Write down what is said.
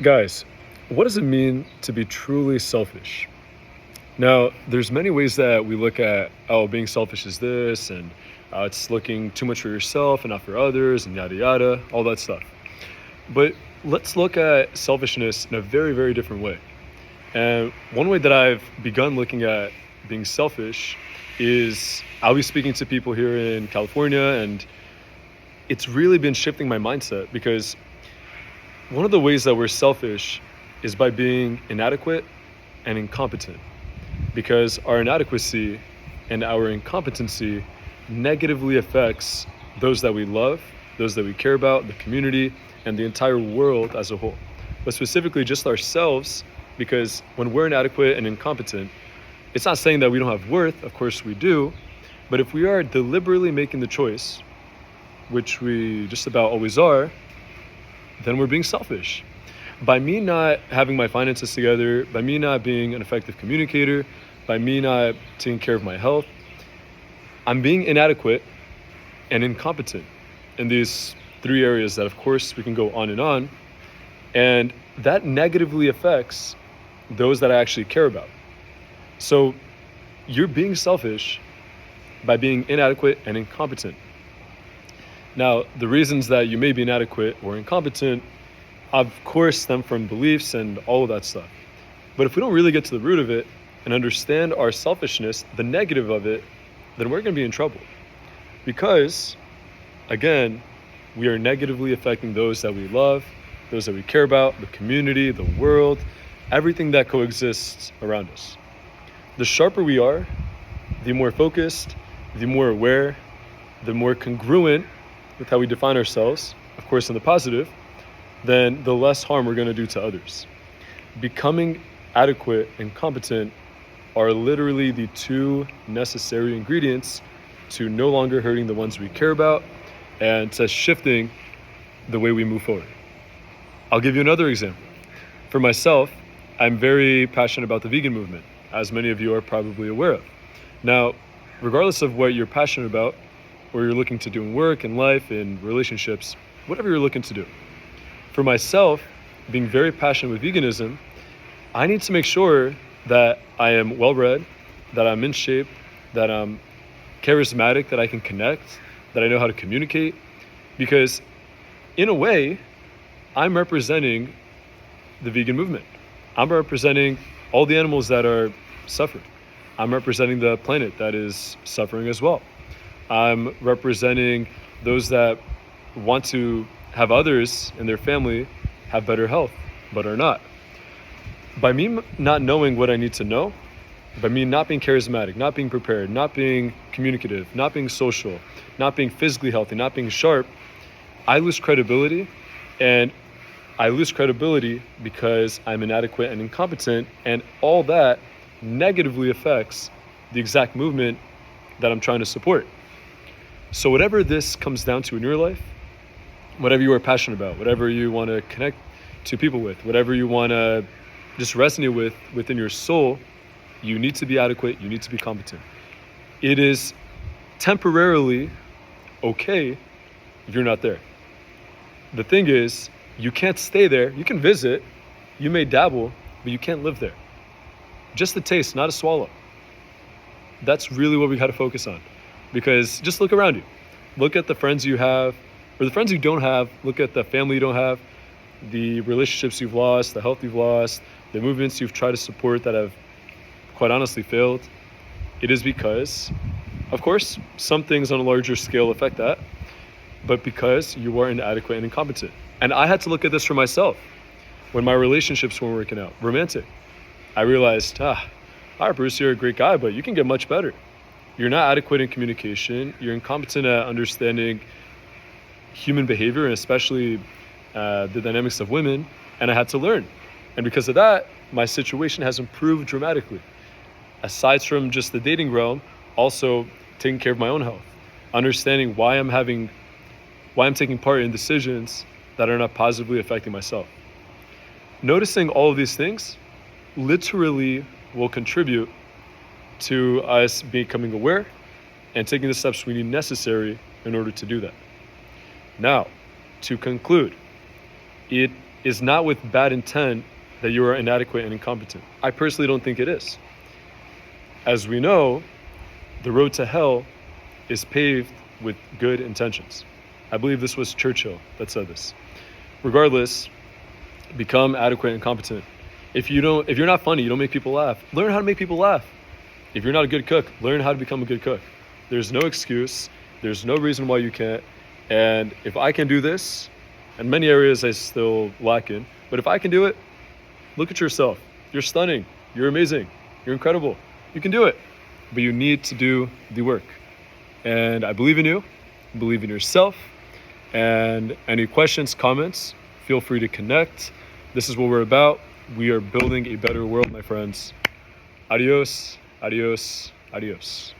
Guys, what does it mean to be truly selfish? Now, there's many ways that we look at, oh, being selfish is this, and it's looking too much for yourself and not for others, and yada yada, all that stuff. But let's look at selfishness in a very, very different way. And one way that I've begun looking at being selfish is I'll be speaking to people here in California, and it's really been shifting my mindset because one of the ways that we're selfish is by being inadequate and incompetent, because our inadequacy and our incompetency negatively affects those that we love, those that we care about, the community, and the entire world as a whole. But specifically just ourselves, because when we're inadequate and incompetent, it's not saying that we don't have worth, of course we do, but if we are deliberately making the choice, which we just about always are, then we're being selfish. By me not having my finances together, by me not being an effective communicator, by me not taking care of my health, I'm being inadequate and incompetent in these three areas that, of course, we can go on. And that negatively affects those that I actually care about. So you're being selfish by being inadequate and incompetent. Now, the reasons that you may be inadequate or incompetent, of course, stem from beliefs and all of that stuff. But if we don't really get to the root of it and understand our selfishness, the negative of it, then we're going to be in trouble. Because, again, we are negatively affecting those that we love, those that we care about, the community, the world, everything that coexists around us. The sharper we are, the more focused, the more aware, the more congruent with how we define ourselves, of course in the positive, then the less harm we're going to do to others. Becoming adequate and competent are literally the two necessary ingredients to no longer hurting the ones we care about and to shifting the way we move forward. I'll give you another example. For myself, I'm very passionate about the vegan movement, as many of you are probably aware of. Now, regardless of what you're passionate about, or you're looking to do in work, in life, in relationships, whatever you're looking to do. For myself, being very passionate with veganism, I need to make sure that I am well-read, that I'm in shape, that I'm charismatic, that I can connect, that I know how to communicate, because in a way, I'm representing the vegan movement. I'm representing all the animals that are suffering. I'm representing the planet that is suffering as well. I'm representing those that want to have others in their family have better health, but are not. By me not knowing what I need to know, by me not being charismatic, not being prepared, not being communicative, not being social, not being physically healthy, not being sharp, I lose credibility. And I lose credibility because I'm inadequate and incompetent, and all that negatively affects the exact movement that I'm trying to support. So whatever this comes down to in your life, whatever you are passionate about, whatever you want to connect to people with, whatever you want to just resonate with within your soul, you need to be adequate, you need to be competent. It is temporarily okay if you're not there. The thing is, you can't stay there. You can visit, you may dabble, but you can't live there. Just the taste, not a swallow. That's really what we got to focus on. Because just look around you. Look at the friends you have, or the friends you don't have. Look at the family you don't have, the relationships you've lost, the health you've lost, the movements you've tried to support that have quite honestly failed. It is because, of course, some things on a larger scale affect that, but because you are inadequate and incompetent. And I had to look at this for myself when my relationships weren't working out, romantic. I realized, all right, Bruce, you're a great guy, but you can get much better. You're not adequate in communication. You're incompetent at understanding human behavior, and especially the dynamics of women, and I had to learn. And because of that, my situation has improved dramatically. Aside from just the dating realm, also taking care of my own health, understanding why I'm taking part in decisions that are not positively affecting myself. Noticing all of these things literally will contribute to us becoming aware and taking the steps we need necessary in order to do that. Now, to conclude, it is not with bad intent that you are inadequate and incompetent. I personally don't think it is. As we know, the road to hell is paved with good intentions. I believe this was Churchill that said this. Regardless, become adequate and competent. If you're not funny, you don't make people laugh, learn how to make people laugh. If you're not a good cook, learn how to become a good cook. There's no excuse. There's no reason why you can't. And if I can do this, in many areas I still lack in, but if I can do it, look at yourself. You're stunning. You're amazing. You're incredible. You can do it. But you need to do the work. And I believe in you. Believe in yourself. And any questions, comments, feel free to connect. This is what we're about. We are building a better world, my friends. Adios, adios, adios.